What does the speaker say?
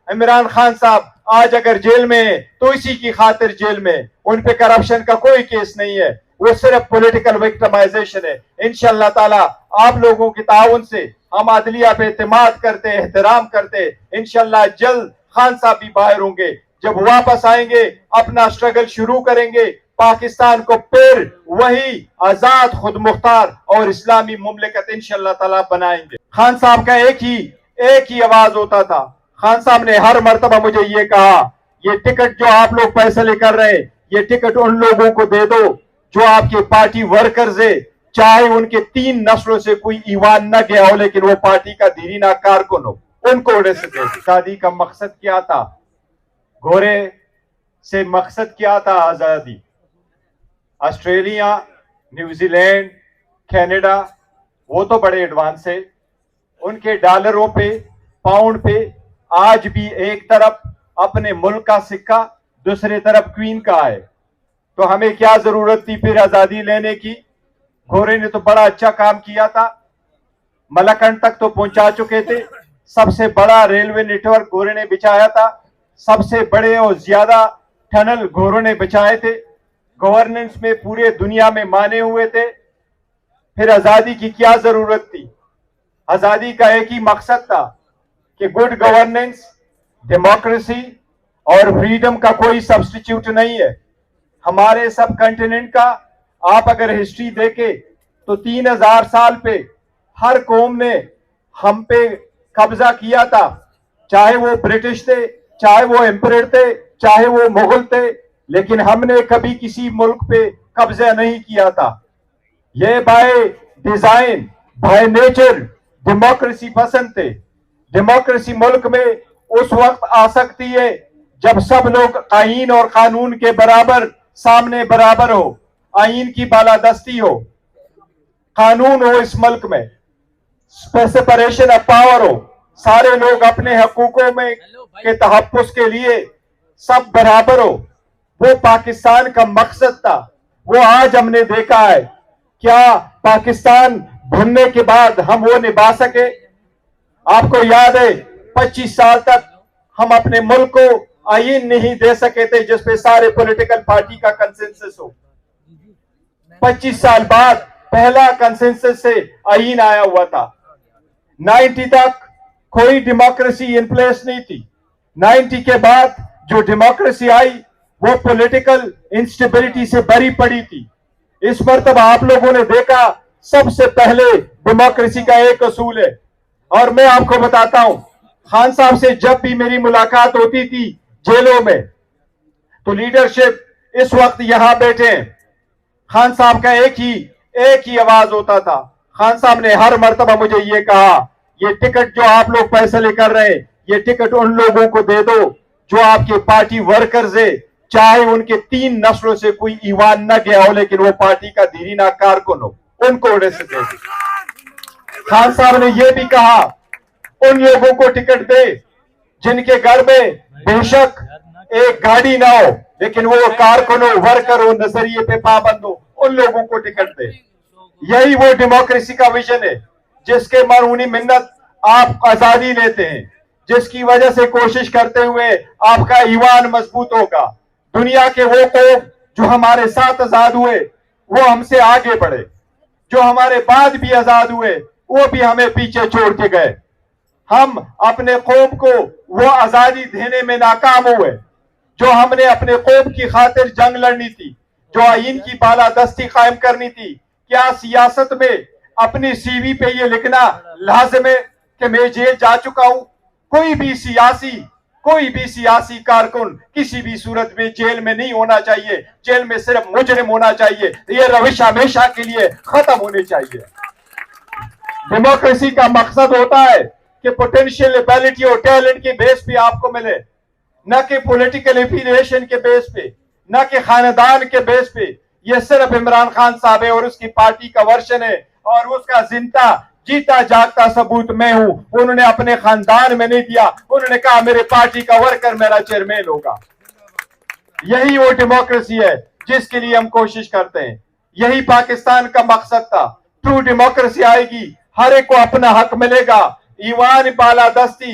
عمران خان صاحب آج اگر جیل میں ہیں تو اسی کی خاطر جیل میں، ان پہ کرپشن کا کوئی کیس نہیں ہے، وہ صرف پولیٹیکل وکٹمائزیشن ہے۔ انشاءاللہ تعالی آپ لوگوں کی تعاون سے ہم عدلیہ پہ اعتماد کرتے ہیں، احترام کرتے ہیں، انشاءاللہ جلد خان صاحب بھی باہر ہوں گے، جب واپس آئیں گے اپنا سٹرگل شروع کریں گے، پاکستان کو پھر وہی آزاد خود مختار اور اسلامی مملکت انشاءاللہ تعالی بنائیں گے۔ خان صاحب کا ایک ہی آواز ہوتا تھا، خان صاحب نے ہر مرتبہ مجھے یہ کہا، یہ ٹکٹ جو آپ لوگ فیصلے کر رہے ہیں، یہ ٹکٹ ان لوگوں کو دے دو جو آپ کے پارٹی ورکرز ہے، چاہے ان کے 3 نسلوں سے کوئی ایوان نہ گیا ہو لیکن وہ پارٹی کا دیرینہ کارکن ہو، ان کو اڑے سکے۔ آزادی کا مقصد کیا تھا؟ گورے سے مقصد کیا تھا آزادی؟ آسٹریلیا، نیوزی لینڈ، کینیڈا، وہ تو بڑے ایڈوانس ہے، ان کے ڈالروں پہ، پاؤنڈ پہ آج بھی ایک طرف اپنے ملک کا سکہ، دوسری طرف کوئین کا ہے، تو ہمیں کیا ضرورت تھی پھر آزادی لینے کی؟ گورے نے تو بڑا اچھا کام کیا تھا، ملکنڈ تک تو پہنچا چکے تھے، سب سے بڑا ریلوے نیٹ ورک گورے نے بچھایا تھا، سب سے بڑے اور زیادہ ٹنل گوروں نے بچائے تھے، گورننس میں پورے دنیا میں مانے ہوئے تھے، پھر آزادی کی کیا ضرورت تھی؟ آزادی کا ایک ہی مقصد تھا کہ گڈ گورننس، ڈیموکریسی اور فریڈم کا کوئی سبسٹیچیوٹ نہیں ہے۔ ہمارے سب کنٹیننٹ کا آپ اگر ہسٹری دیکھیں تو 3000 سال پہ ہر قوم نے ہم پہ قبضہ کیا تھا، چاہے وہ برٹش تھے، چاہے وہ امپرر تھے، چاہے وہ مغل تھے، لیکن ہم نے کبھی کسی ملک پہ قبضہ نہیں کیا تھا۔ یہ by design, by nature democracy پسند تھے۔ ڈیموکریسی ملک میں اس وقت آ سکتی ہے جب سب لوگ آئین اور قانون کے برابر سامنے برابر ہو، آئین کی بالادستی ہو، قانون ہو اس ملک میں، سپریشن آف پاور ہو، سارے لوگ اپنے حقوقوں میں کے تحفظ کے لیے سب برابر ہو۔ وہ پاکستان کا مقصد تھا، وہ آج ہم نے دیکھا ہے۔ کیا پاکستان بننے کے بعد ہم وہ نبھا سکے؟ آپ کو یاد ہے 25 سال تک ہم اپنے ملک کو آئین نہیں دے سکے تھے جس پہ سارے پولیٹیکل پارٹی کا کنسنسس ہو۔ 25 سال بعد پہلا کنسنسس سے آئین آیا ہوا تھا۔ 90 تک کوئی ڈیموکریسی ان پلیس نہیں تھی۔ 90 کے بعد جو ڈیموکریسی آئی وہ پولیٹیکل انسٹیبلٹی سے بری پڑی تھی۔ اس مرتبہ آپ لوگوں نے دیکھا سب سے پہلے ڈیموکریسی کا ایک اصول ہے، اور میں آپ کو بتاتا ہوں، خان صاحب سے جب بھی میری ملاقات ہوتی تھی جیلوں میں تو لیڈرشپ اس وقت یہاں بیٹھے ہیں، خان صاحب کا ایک ہی آواز ہوتا تھا۔ خان صاحب نے ہر مرتبہ مجھے یہ کہا، یہ ٹکٹ جو آپ لوگ فیصلے کر رہے ہیں، یہ ٹکٹ ان لوگوں کو دے دو جو آپ کے پارٹی ورکرز ہے، چاہے ان کے 3 نسلوں سے کوئی ایوان نہ گیا ہو لیکن وہ پارٹی کا دیرینہ کارکن ہو، ان کو اڑے سکے۔ خان صاحب نے یہ بھی کہا ان لوگوں کو ٹکٹ دے جن کے گھر میں بے شک ایک گاڑی نہ ہو لیکن وہ کارکن ہو، ورکر ہو، نظریے پہ پابند ہو، ان لوگوں کو ٹکٹ دے۔ یہی وہ ڈیموکریسی کا ویژن ہے جس کے مرہونی منت آپ آزادی لیتے ہیں، جس کی وجہ سے کوشش کرتے ہوئے آپ کا ایوان مضبوط ہوگا۔ دنیا کے وہ قوم جو ہمارے ساتھ آزاد ہوئے وہ ہم سے آگے بڑھے، جو ہمارے بعد بھی آزاد ہوئے وہ بھی ہمیں پیچھے چھوڑ کے گئے۔ ہم اپنے قوم کو وہ آزادی دینے میں ناکام ہوئے جو ہم نے اپنے قوم کی خاطر جنگ لڑنی تھی، جو آئین کی بالادستی قائم کرنی تھی۔ کیا سیاست میں اپنی سی وی پہ یہ لکھنا لازم ہے کہ میں جیل جا چکا ہوں؟ کوئی بھی سیاسی کارکن کسی بھی صورت میں جیل میں نہیں ہونا چاہیے، جیل میں صرف مجرم ہونا چاہیے۔ یہ روش ہمیشہ کے لیے ختم ہونی چاہیے۔ ڈیموکریسی کا مقصد ہوتا ہے کہ پوٹینشیل ایبلٹی اور ٹیلنٹ کے بیس پہ آپ کو ملے، نہ کہ پولیٹیکل ایفیلیشن کے بیس پہ، نہ کہ خاندان کے بیس پہ۔ یہ صرف عمران خان صاحب ہے اور اس کی پارٹی کا ورشن ہے، اور اس کا زندہ جیتا جاگتا ثبوت میں ہوں۔ انہوں نے اپنے خاندان میں نہیں دیا، انہوں نے کہا میرے پارٹی کا ورکر میرا چیئرمین ہوگا۔ یہی وہ ڈیموکریسی ہے جس کے لیے ہم کوشش کرتے ہیں۔ یہی پاکستان کا مقصد تھا۔ ٹرو ڈیموکریسی آئے گی، ہر ایک کو اپنا حق ملے گا، ایوان بالادستی